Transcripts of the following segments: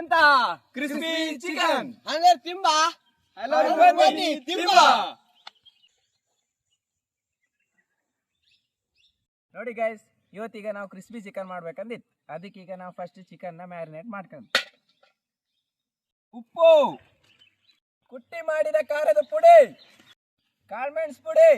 ಅಂತ crispy chicken ಅಂದ್ರೆ ತಿಂಬ ಬನ್ನಿ ತಿಂಬ. ನೋಡಿ ಗೈಸ್, ಇವತ್ತೀಗ ನಾವು ಕ್ರಿಸ್ಪಿ ಚಿಕನ್ ಮಾಡ್ಬೇಕಂದಿತ್ತು. ಅದಕ್ಕೀಗ ನಾವು ಫಸ್ಟ್ ಚಿಕನ್ ನ ಮ್ಯಾರಿನೇಟ್ ಮಾಡ್ಕೊಂಡು ಉಪ್ಪು, ಕುಟ್ಟಿ ಮಾಡಿದ ಖಾರದ ಪುಡಿ, ಕಾಳ್ಮೆಣ್ಸ್ ಪುಡಿ,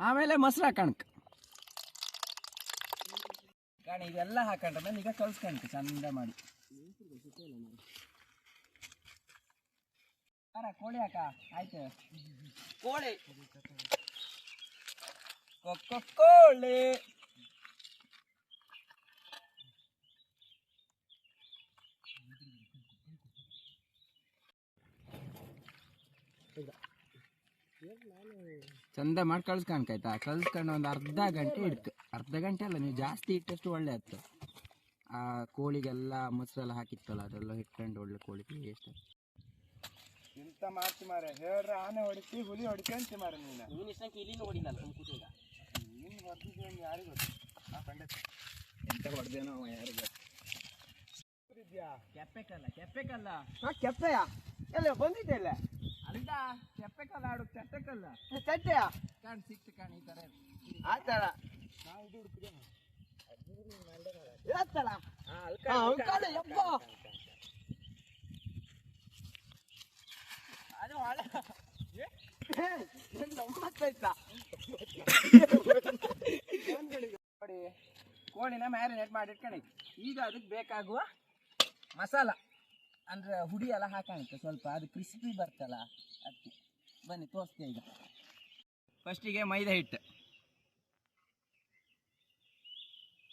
ಆಮೇಲೆ ಮೊಸರು ಹಾಕಣಕ್ ಕಾಣಿ. ಇದೆಲ್ಲ ಹಾಕೊಂಡ್ರೆ ಈಗ ಕಲ್ಸ್ಕಣಕ್ ಚಂದ ಮಾಡಿ. ಕೋಳಿ ಹಾಕ ಆಯ್ತು. ಕೋಳಿ ಕೋಳಿ ಚಂದ ಮಾಡಿ ಕಳ್ಸ್ಕೊಂಡ್ಕಾಯ್ತಾ. ಕಳ್ಸ್ಕೊಂಡು ಒಂದು ಅರ್ಧ ಗಂಟೆ ಇಡ್ತು. ಅರ್ಧ ಗಂಟೆ ಅಲ್ಲ, ನೀವು ಜಾಸ್ತಿ ಇಟ್ಟಷ್ಟು ಒಳ್ಳೆ ಆಯ್ತು. ಆ ಕೋಳಿಗೆಲ್ಲ ಮೊಸರೆಲ್ಲ ಹಾಕಿತ್ತಲ್ಲ ಅದೆಲ್ಲ ಇಟ್ಕೊಂಡು ಒಳ್ಳೆ ಕೋಳಿ ಟೇಸ್ಟ್. ಇಂತ ಮಾಡ್ತಿ ಮಾರೆ, ಹೇಳ್ರೆ ಆನೆ ಹೊಡಿತಿ, ಹುಲಿ ಹೊಡಿಕೊಂತಿ ಮಾರೆ. ನೀನು ಇಷ್ಟಕ್ಕೆ ಇಲ್ಲಿನೂ ಹೊಡಿನಲ್ಲ ಕೂತಿಗ. ನೀನು ಹೊಡೆದಿದ್ದೆ ಯಾರಿಗೂ ಗೊತ್ತು. ಎಂತ ಹೊಡೆದೇನೋ ಯಾರಿಗೂ ಇದೆಯಾ. ಕೆಪ್ಪೆಕಲ್ಲ ಕೆಪ್ಪೆಕಲ್ಲ ಕೆಪ್ಪೆಯ ಎಲ್ಲ ಬಂದಿದ್ದೆ ಇಲ್ಲ ಅಲ್ಲ, ಕೆಪ್ಪೆಕಲ್ಲ ಆಡು. ಕೆಪ್ಪೆಕಲ್ಲ ಚಟ್ಟೆಯ ಕಾಣ್ ಸಿಕ್ತು ಕಾಣ್. ಈ ಥರ ಆ ಥರ ನಾವು ಇದು ಹುಡುಕಿದೆ ಇರತ್ತಲ್ಲ. ಅದು ಹಳೆ ನೋಡಿ, ಕೋಳಿನ ಮ್ಯಾರಿನೇಟ್ ಮಾಡಿ ಇಟ್ಕೊಂಡು ಈಗ ಅದಕ್ಕೆ ಬೇಕಾಗುವ ಮಸಾಲ ಅಂದ್ರೆ ಹುಡಿ ಎಲ್ಲ ಹಾಕೋಣಕ್ಕೆ ಸ್ವಲ್ಪ, ಅದು ಕ್ರಿಸ್ಪಿ ಬರ್ತಲ್ಲ ಅದಕ್ಕೆ. ಬನ್ನಿ ತೋರಿಸ್ತೇವೆ ಈಗ. ಫಸ್ಟಿಗೆ ಮೈದಾ ಹಿಟ್ಟು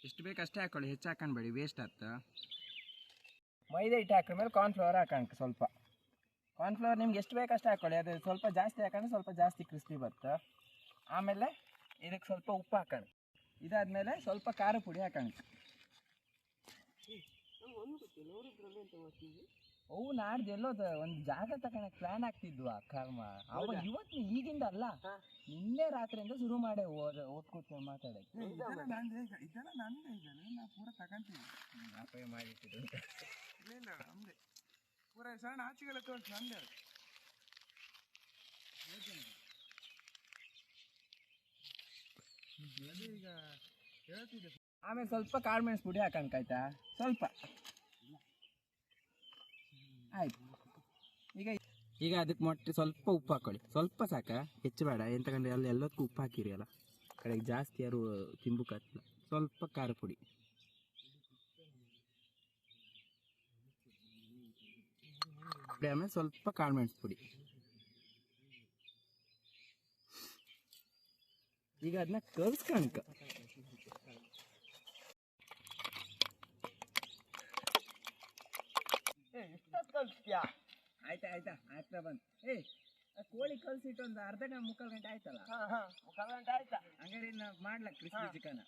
ಎಷ್ಟು ಬೇಕು ಅಷ್ಟೇ ಹಾಕೊಳ್ಳಿ, ಹೆಚ್ಚು ಹಾಕೊಂಡ್ಬೇಡಿ, ವೇಸ್ಟ್ ಆಗ್ತದೆ. ಮೈದಾ ಹಿಟ್ಟು ಹಾಕೊಂಡ್ಮೇಲೆ ಕಾರ್ನ್ಫ್ಲವರ್ ಹಾಕೋಣಕ್ಕೆ ಸ್ವಲ್ಪ. ಕಾರ್ನ್ಫ್ಲವರ್ ನಿಮ್ಗೆ ಎಷ್ಟು ಬೇಕು ಅಷ್ಟೇ ಹಾಕೊಳ್ಳಿ. ಅದು ಸ್ವಲ್ಪ ಜಾಸ್ತಿ ಹಾಕೊಂಡ್ರೆ ಸ್ವಲ್ಪ ಜಾಸ್ತಿ ಕ್ರಿಸ್ಪಿ ಬರುತ್ತೆ. ಆಮೇಲೆ ಇದಕ್ಕೆ ಸ್ವಲ್ಪ ಉಪ್ಪು ಹಾಕೋಣ. ಇದಾದ್ಮೇಲೆ ಸ್ವಲ್ಪ ಖಾರ ಪುಡಿ ಹಾಕೋಣ. ಅವು ನಾಡ್ದು ಎಲ್ಲೋದು ಒಂದು ಜಾಗ ತಗೊಳಕ್ ಪ್ಲಾನ್ ಆಗ್ತಿದ್ವಾ ಕರ್ಮ. ಅವ ಇವತ್ತು ಈಗಿಂದ ಅಲ್ಲ, ನಿನ್ನೆ ರಾತ್ರಿಯಿಂದ ಶುರು ಮಾಡೇ ಓದ್ಕೊತ ಮಾತಾಡಕ್ಕೆ. ಇದೆಲ್ಲ ನಂದೇ ನಾ ಪೂರ ತಗೊಂತೀವಿ. ಅಪಾಯ ಮಾಡಿಟ್ಟಿದ್ದು ಇಲ್ಲ ನಮ್ದೆ ಪೂರ ಸಣ್ಣ ಆಚೆಗೆಲ್ಲ ತೋರಿಸಿ ನಂದೇ. ಈಗ ಹೇಳ್ತಿದ್ದೆ. ಆಮೇಲೆ ಸ್ವಲ್ಪ ಕಾಳುಮೆಣಸು ಪುಡಿ ಹಾಕಣಕಾಯ್ತಾ, ಸ್ವಲ್ಪ ಆಯ್ತು. ಈಗ ಅದಕ್ಕೆ ಮೊಟ್ಟೆ ಸ್ವಲ್ಪ ಉಪ್ಪು ಹಾಕೊಳ್ಳಿ, ಸ್ವಲ್ಪ ಸಾಕ, ಹೆಚ್ಚು ಬೇಡ. ಎಂತಕಂದ್ರೆ ಅಲ್ಲಿ ಎಲ್ಲದಕ್ಕೂ ಉಪ್ಪು ಹಾಕಿರಿ ಅಲ್ಲ, ಕಡೆಗೆ ಜಾಸ್ತಿ ಯಾರು ತಿಂಬುಕತ್ತಲ್ಲ. ಸ್ವಲ್ಪ ಖಾರ ಪುಡಿ, ಆಮೇಲೆ ಸ್ವಲ್ಪ ಕಾಳುಮೆಣಸು ಪುಡಿ. ಈಗ ಅದನ್ನ ಕಲ್ಸ್ಕಣಕ. ಆಯ್ತಾ ಆಯ್ತಾ ಆಯ್ತಾ ಬಂದು ಕೋಳಿ ಕಲ್ಸಿಟ್ಟು ಒಂದು ಅರ್ಧ ಗಂಟೆ ಮುಕ್ಕಾಲು ಗಂಟೆ ಆಯ್ತಲ್ಲ. ಮುಕ್ಕಾಲು ಗಂಟೆ ಆಯ್ತಾ? ಹಂಗಾರೆ ಮಾಡ್ಲಕ್ ಕ್ರಿಸ್ಪಿ ಚಿಕನ್.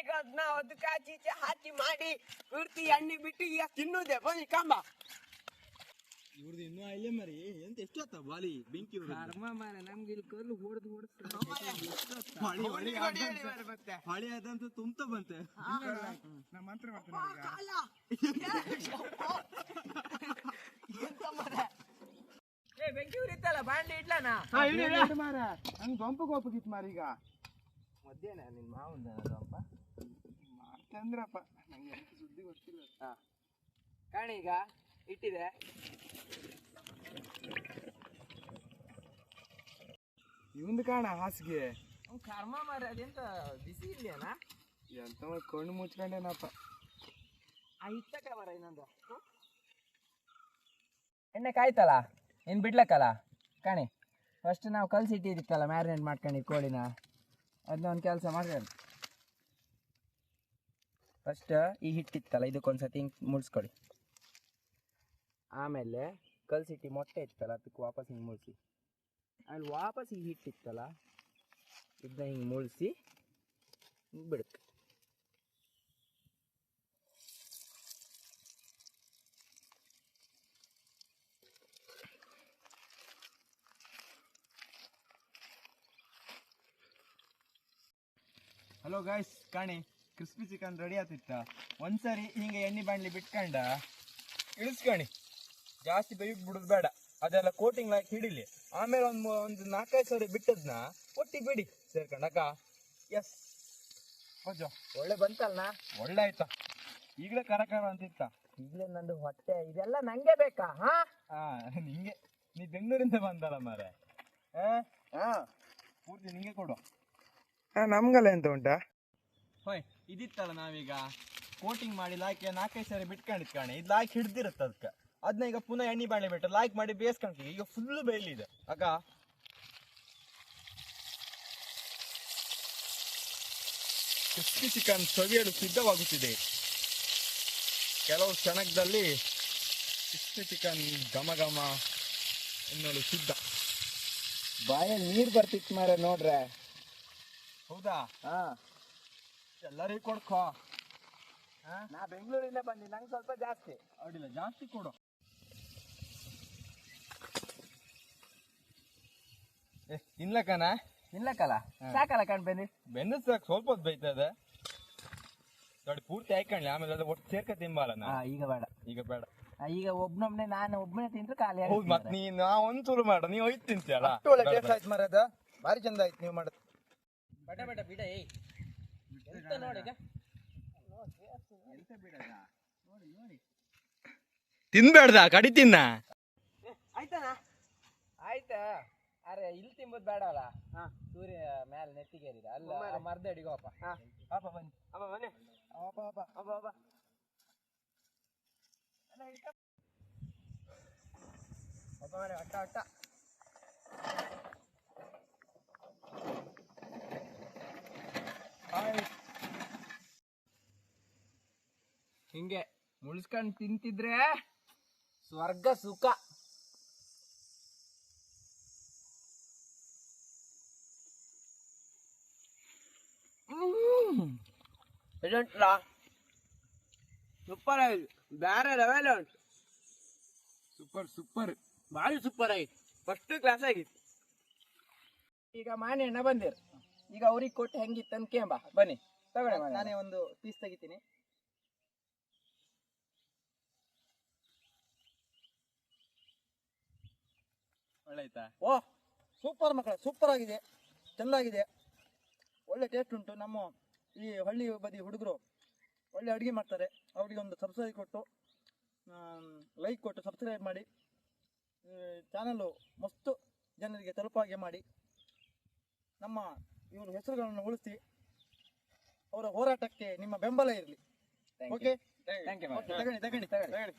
ಈಗ ಅದನ್ನ ಅದಕ್ಕೆ ಆಚೀಚೆ ಹಾಕಿ ಮಾಡಿ ಪೂರ್ತಿ ಎಣ್ಣೆ ಬಿಟ್ಟು ಈಗ ತಿನ್ನುವುದೇ. ಬನ್ನಿ ಕಂಬ ಇವ್ರದ್ದು ಇನ್ನೂ ಅಲ್ಲೇ ಮರಿ ಎಂತ ಎಷ್ಟೊತ್ತ ಬಾಲಿ ಬೆಂಕಿ ಕರ್ಮ ಮಾರ. ನಮ್ಗೆ ಇಲ್ಲಿ ಕಲ್ಲು ಹೊಡೆದು ಹಳಿ ಅದಂತ ತುಂಬ ಬಂತೆ. ನಾ ಮಂತ್ರ ಬೆಂಕಿ ಉರಿತಲ್ಲ, ಬಾಂಡ್ಲಿ ಇಡ್ಲಾನ ಮಾರ. ಹಂಗ ದೊಂಪ ಗೋಪಗಿತ್ತು ಮಾರ. ಈಗ ಮಧ್ಯಾಹ್ನ ನಿನ್ ಮಾವಂದ ದೊಂಪ ಮಾಡ್ತಂದ್ರಪ್ಪ, ನಂಗೆ ಸುದ್ದಿ ಗೊತ್ತಿಲ್ಲ. ಕಾಣಿ ಈಗ ಇಟ್ಟಿದೆ. ಇವಂದು ಕಾಣ ಹಾಸಿಗೆ ಕರ್ಮ ಮಾರ. ಅದೆಂತ ಬಿಸಿ ಇಲ್ಲೇನ ಎಂತ ಕಣ್ಣು ಮುಚ್ಕೊಂಡೇನಪ್ಪ. ಆ ಇತ್ತಕ ಮರ ಇನ್ನೊಂದು ಎಣ್ಣೆ ಕಾಯ್ತಲ್ಲ, ಇನ್ನು ಬಿಡ್ಲಕ್ಕಲ್ಲ ಕಾಣಿ. ಫಸ್ಟ್ ನಾವು ಕಲ್ಸಿಟ್ಟಿದ್ದಿತ್ತಲ್ಲ ಮ್ಯಾರಿನೇಟ್ ಮಾಡ್ಕೊಂಡು ಕೋಳಿನ, ಅದನ್ನ ಒಂದು ಕೆಲಸ ಮಾಡ್ಕೊಂಡು ಫಸ್ಟ್ ಈ ಹಿಟ್ಟಿತ್ತಲ್ಲ ಇದಕ್ಕೊಂದ್ಸತಿ ಹಿಂಗೆ ಮುಳ್ಸ್ಕೊಳ್ಳಿ. ಆಮೇಲೆ ಕಲ್ಸಿಟ್ಟು ಮೊಟ್ಟೆ ಇತ್ತಲ್ಲ ಅದಕ್ಕೆ ವಾಪಸ್ ಹಿಂಗೆ ಮುಳ್ಸಿ. ಆಮೇಲೆ ವಾಪಸ್ ಈ ಹಿಟ್ಟಿತ್ತಲ್ಲ ಇದನ್ನ ಹಿಂಗೆ ಮುಳ್ಸಿ ಹಿಂಗೆ ಬಿಡುತ್ತೆ. ಹಲೋ ಗಾಯ್ಸ್, ಕಾಣಿ ಕ್ರಿಸ್ಪಿ ಚಿಕನ್ ರೆಡಿ ಆತಿತ್ತ. ಒಂದ್ಸರಿ ಹಿಂಗೆ ಎಣ್ಣೆ ಬಾಣ್ಲಿ ಬಿಟ್ಕೊಂಡ ಇಳಿಸ್ಕಣಿ, ಜಾಸ್ತಿ ಬೇಯಕ್ ಬಿಡುದು ಬೇಡ, ಅದೆಲ್ಲ ಕೋಟಿಂಗ್ ಲಾಕ್ ಹಿಡಿಲಿ. ಆಮೇಲೆ ಒಂದು 4-5 ಸರಿ ಬಿಟ್ಟದ್ನ ಒಟ್ಟಿಗೆ ಬಿಡಿ ಸೇರ್ಕೊಂಡಕ್ಕ. ಎಸ್ ಹೊಜ ಒಳ್ಳೆ ಬಂತಲ್ಲ. ಒಳ್ಳೆ ಆಯ್ತಾ, ಈಗಲೇ ಕರಕರ ಅಂತಿತ್ತ. ಈಗಲೇ ನಂದು ಹೊಟ್ಟೆ ಇದೆಲ್ಲ ನಂಗೆ ಬೇಕಾ? ಹಾ ನಿಂಗೆ, ನೀ ಬೆಂಗಳೂರಿಂದ ಬಂದಲ್ಲ ಮಾರೆ. ಪೂರ್ತಿ ನಿಂಗೆ ಕೊಡು. ನಮ್ಗಲ್ಲ ಎಂತ ಉಂಟಾ? ಹೋಯ್ ಇದಿತ್ತಲ್ಲ, ನಾವೀಗ ಕೋಟಿಂಗ್ ಮಾಡಿ ಲಾಯ್ಕ್ 4-5 ಸರಿ ಬಿಟ್ಕೊಂಡಿದ್ ಕಾಣಿ, ಇದು ಲಾಯ್ಕ್ ಹಿಡ್ದಿರುತ್ತೆ ಅದಕ್ಕೆ. ಅದನ್ನ ಈಗ ಪುನಃ ಎಣ್ಣೆ ಬಾಣೆ ಬಿಟ್ಟು ಲಾಯ್ಕ್ ಮಾಡಿ ಬೇಯಿಸ್ಕೊಂತೀವಿ. ಈಗ ಫುಲ್ ಬೇಯಲಿದೆ ಅಕ್ಕ. ಕ್ರಿಸ್ಪಿ ಚಿಕನ್ ಸವಿಯಲು ಸಿದ್ಧವಾಗುತ್ತಿದೆ. ಕೆಲವು ಕ್ಷಣದಲ್ಲಿ ಕ್ರಿಸ್ಪಿ ಚಿಕನ್ ಘಮ ಘಮ ಎನ್ನಲು ಸಿದ್ಧ. ಬಾಯಲ್ಲಿ ನೀರು ಬರ್ತಿತ್ತು ಮಾರ ನೋಡ್ರೆ. ಹೌದಾ? ಹಾ, ಎಲ್ಲರಿಗೂ ಕೊಡ್ಕೋ. ನಾ ಬೆಂಗಳೂರಿಂದ ಬಂದಿ, ನಂಗೆ ಸ್ವಲ್ಪ ಜಾಸ್ತಿ. ಅಡಿಲ್ಲ, ಜಾಸ್ತಿ ಕೊಡು. ತಿನ್ಲಕ್ಕನ ತಿನ್ಲಕ್ಕಲ್ಲ, ಸಾಕಲ್ಲ ಕಣ್ ಬೆಂದಿ. ಬೆಂದ ಸಾಕು, ಸ್ವಲ್ಪ ಹೊತ್ತು ಬೈತದೆ ನೋಡಿ. ಪೂರ್ತಿ ಹಾಕೊಂಡ್ಲಿ, ಆಮೇಲೆ ಅದು ಒಟ್ಟು ಸೇರ್ಕ ತಿಂಬಾಲ. ಈಗ ಬೇಡ, ಈಗ ಬೇಡ. ಈಗ ಒಬ್ನೊಬ್ನೆ, ನಾನು ಒಬ್ಬನೇ ತಿಂದ್ರೆ ಖಾಲಿ. ಹೌದು, ಮತ್ ನಾ ಒಂದ್ ಚೂರು ಮಾಡ, ನೀವು ಐದು ತಿಂತೀಯಲ್ಲ. ಒಳ್ಳೆ ಟೇಸ್ಟ್ ಆಯ್ತು ಮರದ, ಭಾರಿ ಚಂದ ಆಯ್ತು ನೀವು ಮಾಡೋದು. ಬಡ ಬಡ ಬಿಡ. ಎಂತ ನೋಡಿ ಈಗ ತಿನ್ಬೇಡ್ದ, ಕಡಿ ತಿನ್ನ. ಆಯ್ತಾನ? ಆಯ್ತಾ? ಅರೆ ಇಲ್ಲಿ ತಿಂಬುದು ಬೇಡ ಅಲ್ಲ. ಸೂರ್ಯ ಮೇಲೆ ನೆತ್ತಿಗೇರಿದ ಅಲ್ಲ, ಮರ್ದ ಅಡಿಗೋಪ. ಅಪ್ಪ ಬನ್ನಿ, ಅಪ್ಪ ಬನ್ನಿ, ಅಪ್ಪ ಅಪ್ಪ ಅಪ್ಪ ಅಪ್ಪ ಅಪ್ಪ ಮನೆ ಅಟ್ಟ ಅಟ್ಟ. ಹಿಂಗೆ ಮುಳ್ಸ್ಕೊಂಡ್ ತಿಂತಿದ್ರೆ ಸ್ವರ್ಗ ಸುಖ. ಇದುಂಟಲ್ಲ ಸೂಪರ್ ಆಗಿದೆ, ಬೇರೆ ಲೆವೆಲ್ ಉಂಟು. ಸೂಪರ್ ಸೂಪರ್, ಭಾರಿ ಸೂಪರ್ ಆಗಿತ್ತು, ಫಸ್ಟ್ ಕ್ಲಾಸ್ ಆಗಿತ್ತು. ಈಗ ಮಾಣಿ ಅಣ್ಣ ಬಂದಿರ್, ಈಗ ಅವ್ರಿಗೆ ಕೊಟ್ಟು ಹೆಂಗಿತ್ತು ಅನ್ಕೇಂಬ. ಬನ್ನಿ ತಗೊಳ್ಳಿ, ನಾನೇ ಒಂದು ಪೀಸ್ ತೆಗಿತೀನಿ. ಒಳ್ಳೆ ಆಯ್ತಾ? ಓ ಸೂಪರ್ ಮಕ್ಕಳ, ಸೂಪರ್ ಆಗಿದೆ, ಚೆಂದಾಗಿದೆ, ಒಳ್ಳೆ ಟೇಸ್ಟ್ ಉಂಟು. ನಮ್ಮ ಈ ಹಳ್ಳಿ ಬದಿ ಹುಡುಗರು ಒಳ್ಳೆ ಅಡುಗೆ ಮಾಡ್ತಾರೆ. ಅವರಿಗೆ ಒಂದು ಸಬ್ಸ್ಕ್ರೈಬ್ ಕೊಟ್ಟು, ಲೈಕ್ ಕೊಟ್ಟು ಸಬ್ಸ್ಕ್ರೈಬ್ ಮಾಡಿ, ಚಾನಲ್ಲು ಮಸ್ತು ಜನರಿಗೆ ತಲುಪಾಗೆ ಮಾಡಿ, ನಮ್ಮ ಇವ್ರ ಹೆಸರುಗಳನ್ನು ಉಳಿಸಿ ಅವರ ಹೋರಾಟಕ್ಕೆ ನಿಮ್ಮ ಬೆಂಬಲ ಇರಲಿ. Okay, thank you. ತಗೊಳ್ಳಿ ತಗೊಳ್ಳಿ ತಗೊಳ್ಳಿ.